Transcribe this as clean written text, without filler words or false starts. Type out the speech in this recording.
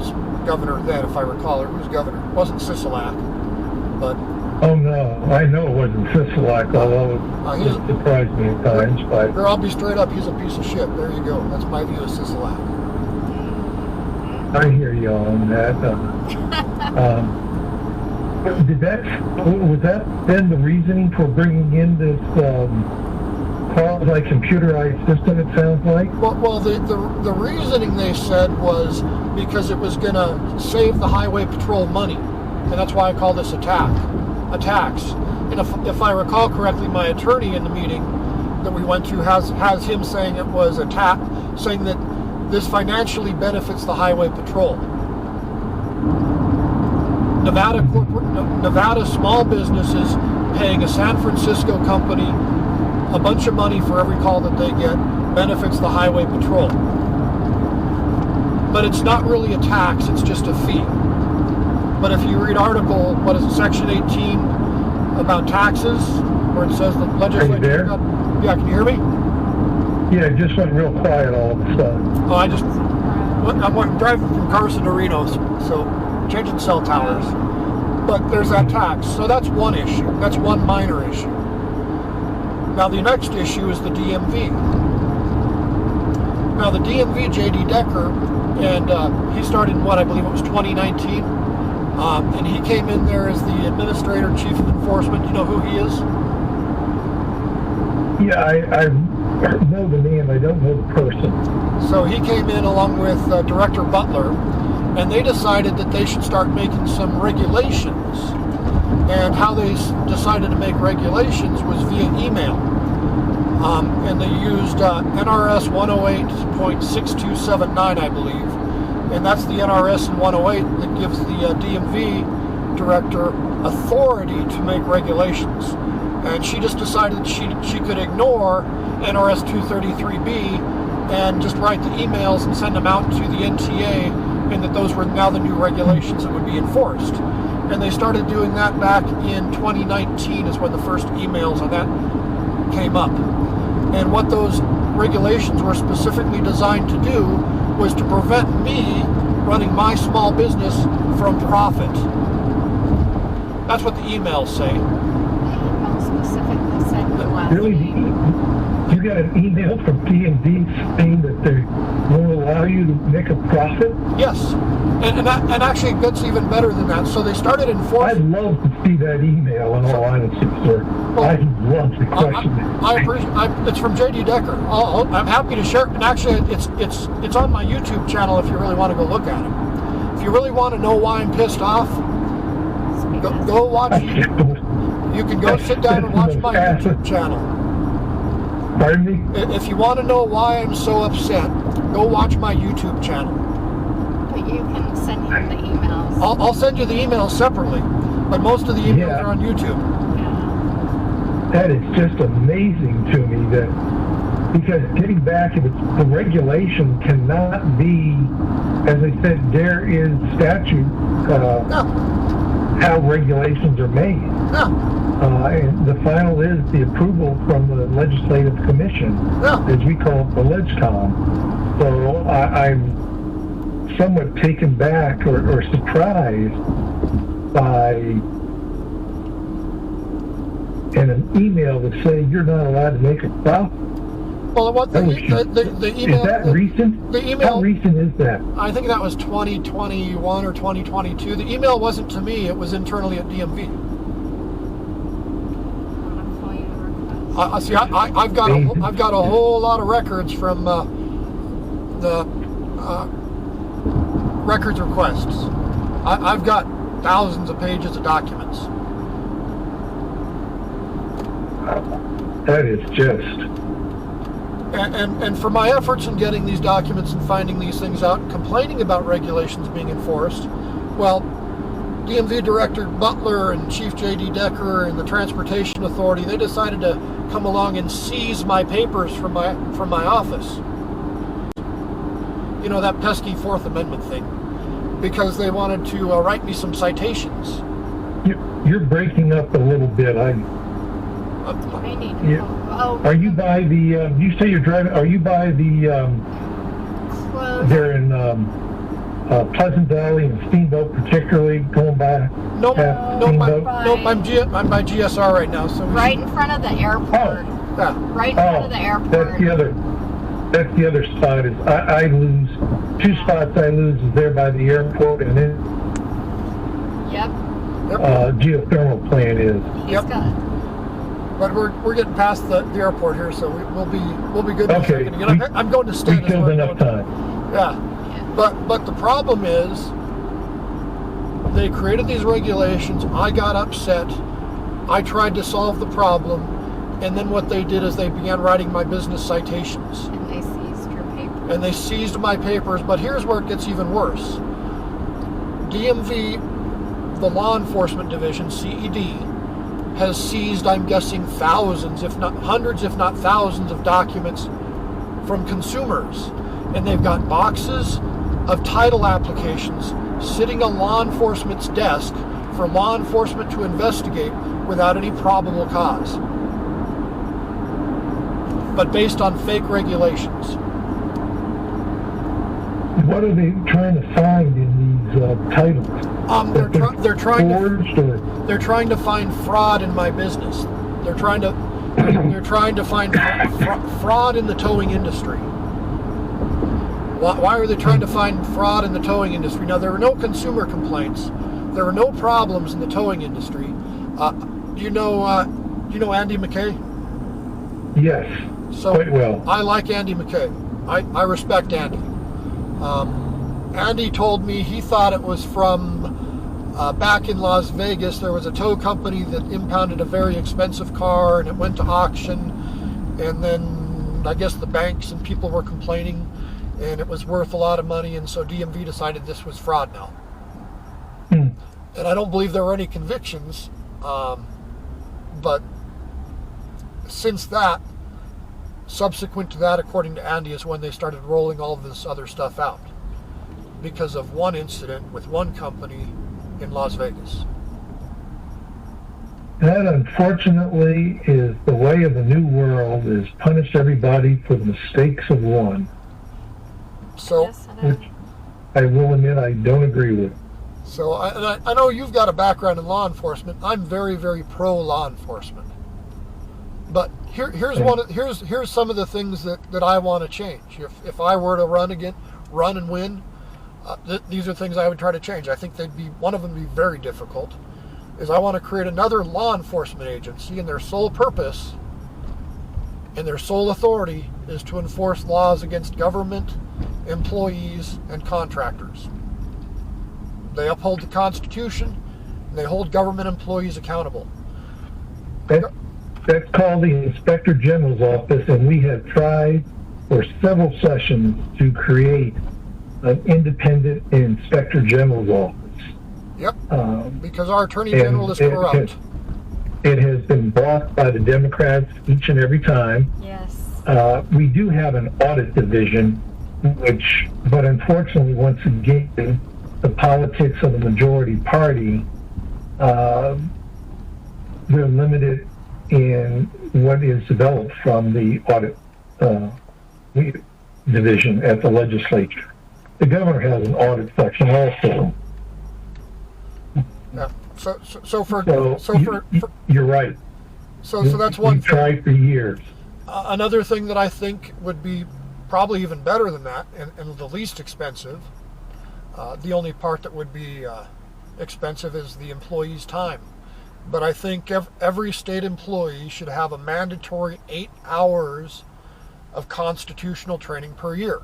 was governor then, if I recall. Who was governor? It wasn't Sisolak, but... Oh, no. I know it wasn't Sisolak, although it surprised me at times. But I'll be straight up, he's a piece of shit. There you go. That's my view of Sisolak. I hear you on that. Was that then the reasoning for bringing in this quasi-computerized system, it sounds like? Well, the reasoning they said was because it was going to save the highway patrol money, and that's why I call this a tax. And if I recall correctly, my attorney in the meeting that we went to has him saying it was a tax, saying that this financially benefits the highway patrol. Nevada small businesses paying a San Francisco company a bunch of money for every call that they get benefits the highway patrol. But it's not really a tax, it's just a fee. But if you read article, what is it, section 18 about taxes, where it says the legislature... Are you there? Yeah, can you hear me? Yeah, it just went real quiet all of a sudden. Oh, I'm driving from Carson to Reno, so changing cell towers. But there's that tax, so that's one issue. That's one minor issue. Now the next issue is the DMV. Now the DMV, J.D. Decker, and he started in I believe it was 2019, and he came in there as the administrator, chief of enforcement. You know who he is? Yeah, I know the name, I don't know the person. So he came in along with Director Butler, and they decided that they should start making some regulations. And how they decided to make regulations was via email. And they used NRS 108.6279, I believe. And that's the NRS in 108 that gives the DMV director authority to make regulations. And she just decided that she could ignore NRS 233B and just write the emails and send them out to the NTA, and that those were now the new regulations that would be enforced. And they started doing that back in 2019 is when the first emails on that came up. And what those regulations were specifically designed to do was to prevent me running my small business from profit. That's what the emails say. Specifically said the last Really? You got an email from DMV saying that they won't allow you to make a profit? Yes. And actually it gets even better than that. So they started enforcing... I'd love to see that email, in all honesty, sir. I'd love to question it. I appreciate it's from J.D. Decker. I'm happy to share it. And actually, it's on my YouTube channel if you really want to go look at it. If you really want to know why I'm pissed off, go watch it. You can go sit down and watch my YouTube channel. Pardon me? If you want to know why I'm so upset, go watch my YouTube channel. But you can send him the emails. I'll send you the emails separately, but most of the emails are on YouTube. Yeah. That is just amazing to me that, because getting back, if it's, the regulation cannot be, as I said, there is statute how regulations are made. Yeah. And the final is the approval from the Legislative Commission, as we call it, the LegCom. So I'm somewhat taken back or surprised by an email that say you're not allowed to make a profit. Well, what the email... Is that recent? The email... How recent is that? I think that was 2021 or 2022. The email wasn't to me, it was internally at DMV. See, I've got a whole lot of records from the records requests. I've got thousands of pages of documents. That is just... And for my efforts in getting these documents and finding these things out and complaining about regulations being enforced, well, DMV Director Butler and Chief J.D. Decker and the Transportation Authority, they decided to come along and seize my papers from my office. You know, that pesky Fourth Amendment thing. Because they wanted to write me some citations. You're breaking up a little bit. Are you by the, you say you're driving, are you by the, there in Pleasant Valley and Steamboat, particularly going by Nope, past nope, Steamboat. I'm by GSR right now. So Right in front of the airport. yeah. Right in front of the airport. That's the other spot. Is I lose 2 spots. I lose is there by the airport, and then Yep. geothermal plant is. He's Yep. got. But we're getting past the airport here, so we'll be good in a Okay, second. You know, I'm going to We Stennis. killed enough time. Yeah. Yeah. But the problem is, they created these regulations. I got upset. I tried to solve the problem, and then what they did is they began writing my business citations. And they seized your papers. And they seized my papers. But here's where it gets even worse. DMV, the law enforcement division, CED, has seized, I'm guessing, thousands, if not hundreds, if not thousands of documents from consumers. And they've got boxes of title applications sitting on law enforcement's desk for law enforcement to investigate without any probable cause, but based on fake regulations. What are they trying to find in these titles? They're trying to forged or they're trying to find fraud in my business. They're trying to find fraud in the towing industry. Why are they trying to find fraud in the towing industry? Now, there were no consumer complaints. There were no problems in the towing industry. Do you know Andy McKay? yes, So quite well. I like Andy McKay. I respect Andy. Andy told me he thought it was from back in Las Vegas. There was a tow company that impounded a very expensive car, and it went to auction, and then I guess the banks and people were complaining, and it was worth a lot of money, and so DMV decided this was fraud now. And I don't believe there were any convictions, but since that, subsequent to that, according to Andy, is when they started rolling all of this other stuff out because of one incident with one company in Las Vegas. That, unfortunately, is the way of the new world, is punish everybody for the mistakes of one. So, Yes, it is. Which I will admit I don't agree with. so I know you've got a background in law enforcement. I'm very, very pro law enforcement. But here's some of the things that I want to change. If I were to run and win, these are things I would try to change. I think one of them be very difficult. Is I want to create another law enforcement agency, and their sole purpose and their sole authority is to enforce laws against government employees and contractors. They uphold the Constitution, and they hold government employees accountable. That's called the Inspector General's office, and we have tried for several sessions to create an independent Inspector General's office. Yep, because our Attorney General is corrupt. It has been blocked by the Democrats each and every time. Yes. We do have an audit division, but unfortunately, once again, the politics of the majority party, they're limited in what is developed from the audit division at the legislature. The governor has an audit section also. Yeah. You're right. So that's one We've thing. tried for years. Another thing that I think would be probably even better than that, and the least expensive. The only part that would be expensive is the employee's time. But I think every state employee should have a mandatory 8 hours of constitutional training per year.